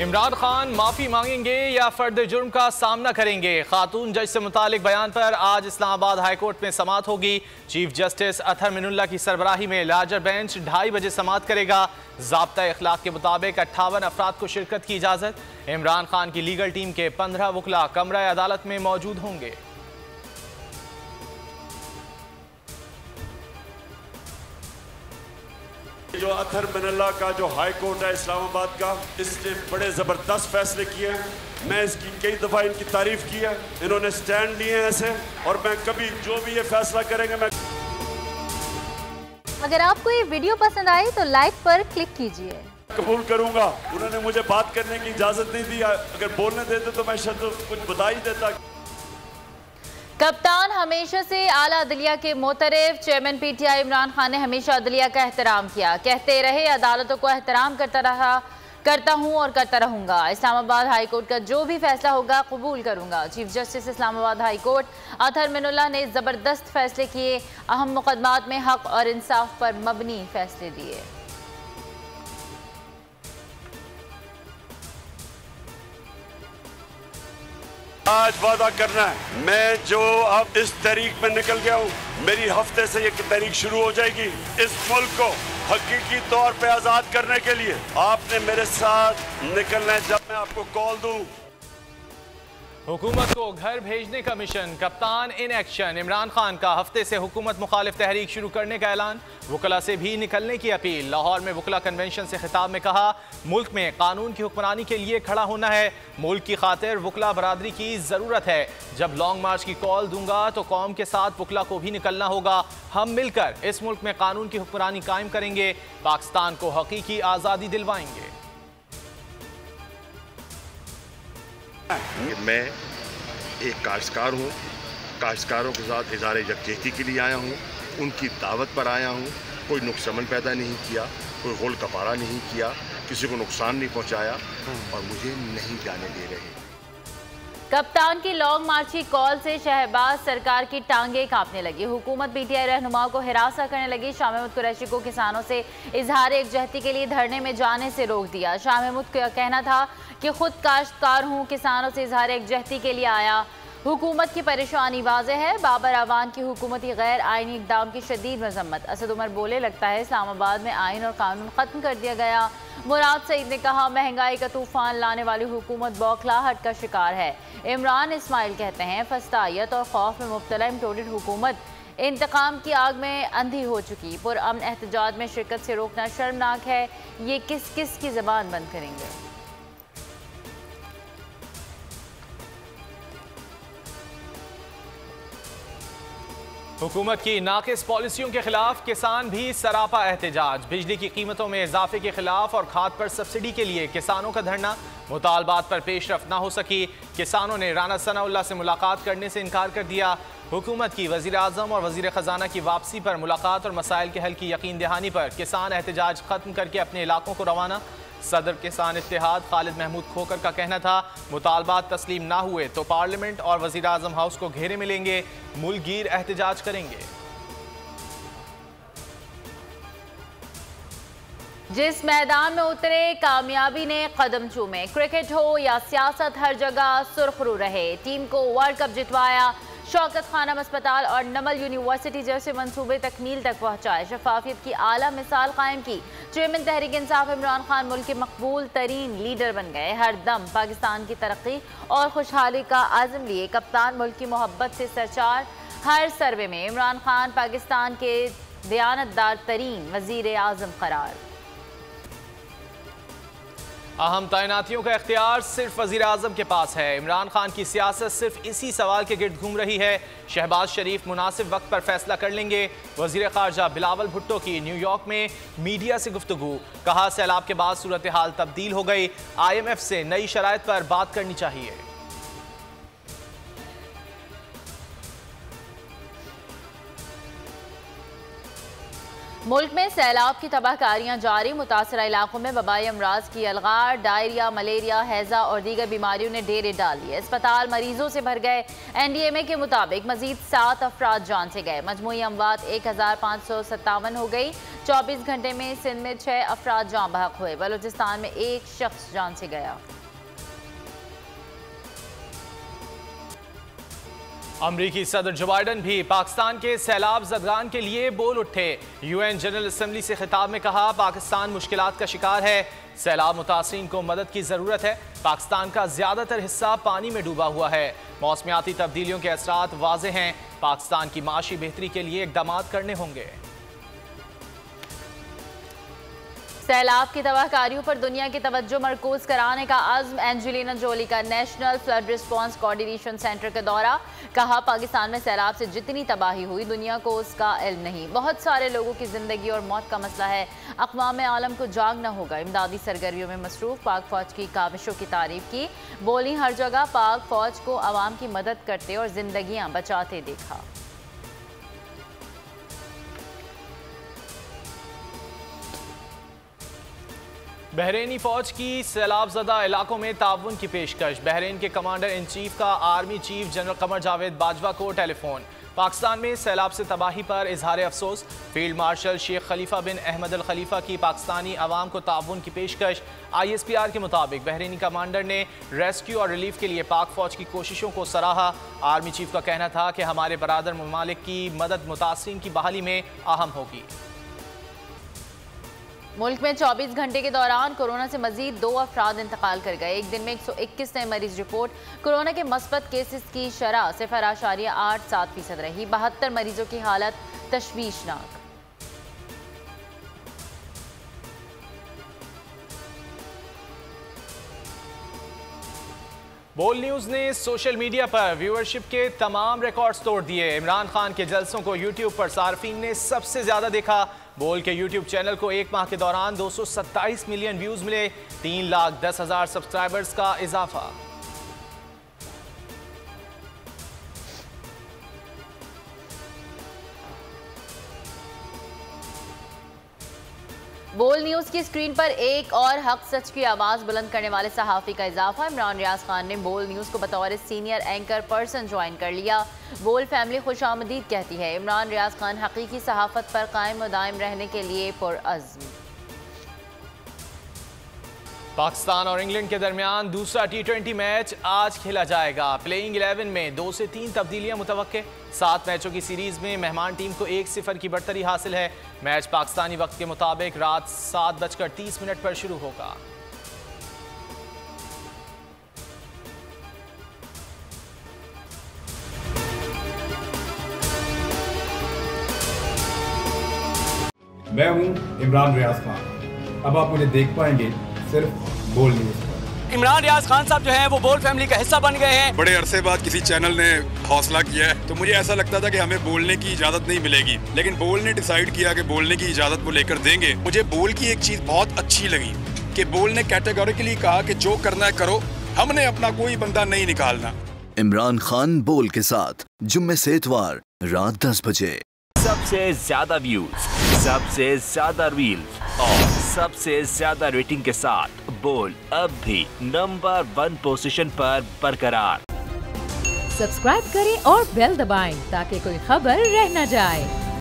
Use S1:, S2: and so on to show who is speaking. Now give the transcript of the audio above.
S1: इमरान खान माफी मांगेंगे या फर्द जुर्म का सामना करेंगे? खातून जज से मुतालिक बयान पर आज इस्लामाबाद हाई कोर्ट में समाअत होगी। चीफ जस्टिस अतहर मिनुल्लाह की सरबराही में लार्जर बेंच 2:30 बजे समाअत करेगा। ज़ाब्ता इखलाक के मुताबिक 58 अफराद को शिरकत की इजाज़त। इमरान खान की लीगल टीम के 15 वकला कमरा अदालत में मौजूद होंगे।
S2: जो अतहर मिनुल्लाह का जो हाई कोर्ट है इस्लामाबाद का, इसने बड़े ज़बरदस्त फैसले किए हैं। मैं इसकी कई दफ़ा इनकी तारीफ़ की है। इन्होंने स्टैंड लिए हैं ऐसे, और मैं कभी जो भी ये फैसला करेंगे मैं।
S3: अगर आपको ये वीडियो पसंद आई तो लाइक पर क्लिक कीजिए।
S2: कबूल करूंगा। उन्होंने मुझे बात करने की इजाज़त नहीं दी। अगर बोलने देते तो मैं शायद कुछ बता ही देता।
S3: कप्तान हमेशा से आला अदलिया के मोतरफ। चेयरमैन पीटीआई इमरान खान ने हमेशा अदलिया का एहतराम किया। कहते रहे अदालतों को एहतराम करता हूं और करता रहूंगा। इस्लामाबाद हाई कोर्ट का जो भी फैसला होगा कबूल करूंगा। Chief justice Islamabad high court Athar Minallah ने ज़बरदस्त फैसले किए। अहम मुकदमात में हक और इंसाफ पर मबनी फैसले दिए।
S2: आज वादा करना है, मैं जो अब इस तहरीक में निकल गया हूँ, मेरी हफ्ते से ये तहरीक शुरू हो जाएगी। इस मुल्क को हकीकी तौर पे आज़ाद करने के लिए आपने मेरे साथ निकलना है। जब मैं आपको कॉल दूँ।
S1: हुकूमत को घर भेजने का मिशन, कप्तान इन एक्शन। इमरान खान का हफ्ते से हुकूमत मुखालिफ तहरीक शुरू करने का ऐलान। वकला से भी निकलने की अपील। लाहौर में वकला कन्वेंशन से खिताब में कहा, मुल्क में कानून की हुक्मरानी के लिए खड़ा होना है। मुल्क की खातिर वकला बरादरी की ज़रूरत है। जब लॉन्ग मार्च की कॉल दूंगा तो कौम के साथ वकला को भी निकलना होगा। हम मिलकर इस मुल्क में कानून की हुक्मरानी कायम करेंगे। पाकिस्तान को हकीकी आज़ादी दिलवाएंगे।
S4: मैं एक काश्तकार हूँ। काश्तकारों के साथ इज़हार यकजहती के लिए आया हूँ। उनकी दावत पर आया हूँ। कोई नुक्सान पैदा नहीं किया, कोई गोल कपारा नहीं किया, किसी को नुकसान नहीं पहुँचाया और मुझे नहीं जाने दे रहे।
S3: कप्तान की लॉन्ग मार्च की कॉल से शहबाज सरकार की टांगे कांपने लगी। हुकूमत पीटीआई रहनुमाओं को हिरासा करने लगी। शाह महमूद कुरैशी को किसानों से इजहार यकजहती के लिए धरने में जाने से रोक दिया। शाह महमूद का कहना था कि खुद काश्तकार हूँ, किसानों से इजहार यकजहती के लिए आया। हुकूमत की परेशानी वाज़ेह है। बाबर आवान की हुकूमती गैर आइनी इक़दाम की शदीद मजम्मत। असद उमर बोले, लगता है इस्लामाबाद में आइन और कानून ख़त्म कर दिया गया। मुराद सईद ने कहा, महंगाई का तूफान लाने वाली हुकूमत बौखलाहट का शिकार है। इमरान इस्माइल कहते हैं, फस्तायत और खौफ में मुब्तला इम्टोटेड हुकूमत इंतकाम की आग में अंधी हो चुकी। पुरअमन एहतजाज में शिरकत से रोकना शर्मनाक है। ये किस किस की ज़बान बंद करेंगे?
S1: हुकूमत की नाकिस पॉलिसियों के खिलाफ किसान भी सरापा एहतजाज। बिजली की कीमतों में इजाफे के खिलाफ और खाद पर सब्सिडी के लिए किसानों का धरना। मुतालबात पर पेशरफ्त ना हो सकी। किसानों ने राना सनाउल्लाह से मुलाकात करने से इनकार कर दिया। हुकूमत की वज़ीर आज़म और वज़ीर ख़जाना की वापसी पर मुलाकात और मसाइल के हल की यकीन दहानी पर किसान एहतजाज ख़त्म करके अपने इलाकों को रवाना। सदर किसान इत्तेहाद खालिद महमूद खोकर का कहना था, मुतालबात तस्लीम ना हुए तो पार्लियामेंट और वज़ीर आज़म हाउस को घेरे मिलेंगे। मुल्कगीर एहतजाज करेंगे।
S3: जिस मैदान में उतरे कामयाबी ने कदम चूमे। क्रिकेट हो या सियासत, हर जगह सुर्खरू रहे। टीम को वर्ल्ड कप जितवाया। शौकत खानम अस्पताल और नमल यूनिवर्सिटी जैसे मंसूबे तकमील तक पहुंचाए। शफाफियत की आला मिसाल कायम की। चेयरमैन तहरीक इंसाफ इमरान खान मुल्क के मकबूल तरीन लीडर बन गए। हर दम पाकिस्तान की तरक्की और खुशहाली का आज़म लिए। कप्तान मुल्क की मोहब्बत से सरचार। हर सर्वे में इमरान खान पाकिस्तान के दयानतदार तरीन वज़ीर आज़म करार।
S1: अहम तैनातियों का इख्तियार सिर्फ वज़ीर आज़म के पास है। इमरान खान की सियासत सिर्फ इसी सवाल के गिर्द घूम रही है। शहबाज शरीफ मुनासिब वक्त पर फैसला कर लेंगे। वज़ीर ख़ारजा बिलावल भुट्टो की न्यूयॉर्क में मीडिया से गुफ्तगू। कहा, सैलाब के बाद सूरत हाल तब्दील हो गई। IMF से नई शराइत पर बात करनी चाहिए।
S3: मुल्क में सैलाब की तबाहकारियां जारी। मुतासरा इलाकों में वबाई अमराज की अलगार, डायरिया, मलेरिया, हैजा और दीगर बीमारियों ने डेरे डाल दिए। अस्पताल मरीजों से भर गए। NDMA के मुताबिक मजीद 7 अफराद जान से गए। मजमूई अमवात 1557 हो गई। 24 घंटे में सिंध में 6 अफराद जान बहक हुए। बलूचिस्तान में 1 शख्स जान से गया।
S1: अमरीकी सदर जो बाइडन भी पाकिस्तान के सैलाब ज़दगान के लिए बोल उठे। UN जनरल असम्बली से खिताब में कहा, पाकिस्तान मुश्किलात का शिकार है, सैलाब मुतासरीन को मदद की ज़रूरत है। पाकिस्तान का ज़्यादातर हिस्सा पानी में डूबा हुआ है। मौसमियाती तब्दीलियों के असरात वाज़ेह हैं। पाकिस्तान की माशी बेहतरी के लिए इक़दाम करने होंगे।
S3: सैलाब की तबाहकारियों पर दुनिया की तवज्जो मरकूज कराने का अज़्म। एंजेलिना जोली का national flood response coordination centre का दौरा। कहा, पाकिस्तान में सैलाब से जितनी तबाही हुई दुनिया को उसका इल्म नहीं। बहुत सारे लोगों की जिंदगी और मौत का मसला है। अक़वाम आलम को जागना होगा। इमदादी सरगर्मियों में मसरूफ़ पाक फ़ौज की काविशों की तारीफ की। बोली, हर जगह पाक फ़ौज को आवाम की मदद करते और जिंदगियाँ बचाते देखा।
S1: बहरीनी फौज की सैलाबज़दा इलाकों में ताउन की पेशकश। बहरीन के कमांडर इन चीफ का army chief general Qamar Javed Bajwa को टेलीफोन। पाकिस्तान में सैलाब से तबाही पर इजहार अफसोस। फील्ड मार्शल शेख खलीफा बिन अहमद अल खलीफा की पाकिस्तानी अवाम को ताउन की पेशकश। ISPR के मुताबिक बहरीनी कमांडर ने रेस्क्यू और रिलीफ के लिए पाक फौज की कोशिशों को सराहा। आर्मी चीफ का कहना था कि हमारे बरादर ममालिक की मदद मुतासरीन की बहाली में अहम होगी।
S3: मुल्क में 24 घंटे के दौरान कोरोना से मजीद 2 अफराद इंतकाल कर गए। एक दिन में 121 नए मरीज रिपोर्ट। कोरोना के मस्बत केसेस की शरह 0.87% रही। 72 मरीजों की हालत तशवीशनाक।
S1: बोल न्यूज़ ने सोशल मीडिया पर व्यूअरशिप के तमाम रिकॉर्ड्स तोड़ दिए। इमरान खान के जलसों को यूट्यूब पर सार्फिन ने सबसे ज्यादा देखा। बोल के यूट्यूब चैनल को एक माह के दौरान 227 मिलियन व्यूज मिले। 3,10,000 सब्सक्राइबर्स का इजाफा।
S3: बोल न्यूज़ की स्क्रीन पर एक और हक सच की आवाज़ बुलंद करने वाले सहाफ़ी का इजाफा। इमरान रियाज खान ने बोल न्यूज़ को बतौर सीनियर एंकर पर्सन ज्वाइन कर लिया। बोल फैमिली खुशामदीद कहती है। इमरान रियाज खान हकीकी सहाफ़त पर कायम व दायम रहने के लिए पुरअज़्म।
S1: पाकिस्तान और इंग्लैंड के दरमियान दूसरा T20 मैच आज खेला जाएगा। प्लेइंग 11 में 2 से 3 तब्दीलियां मुतवक्के। 7 मैचों की सीरीज में मेहमान टीम को 1-0 की बढ़तरी हासिल है। मैच पाकिस्तानी वक्त के मुताबिक रात 7:30 पर शुरू होगा।
S5: मैं हूं इमरान रियाज खान। अब आप मुझे देख पाएंगे सिर्फ बोल न्यूज़ पर।
S6: इमरान रियाज खान साहब जो हैं वो बोल फैमिली का हिस्सा बन गए हैं।
S7: बड़े अरसे बाद किसी चैनल ने हौसला किया है, तो मुझे ऐसा लगता था कि हमें बोलने की इजाजत नहीं मिलेगी, लेकिन बोल ने डिसाइड किया कि बोलने की इजाजत वो लेकर देंगे। मुझे बोल की एक चीज बहुत अच्छी लगी कि बोल ने कैटेगोरिकली कहा कि जो करना है करो, हमने अपना कोई बंदा नहीं निकालना।
S8: इमरान खान बोल के साथ जुम्मे से इतवार रात 10 बजे।
S9: सबसे ज्यादा व्यूज, सबसे ज्यादा रील्स और सबसे ज्यादा रेटिंग के साथ बोल अब भी नंबर 1 पोजीशन पर बरकरार।
S10: सब्सक्राइब करें और बेल दबाएं ताकि कोई खबर रह न जाए।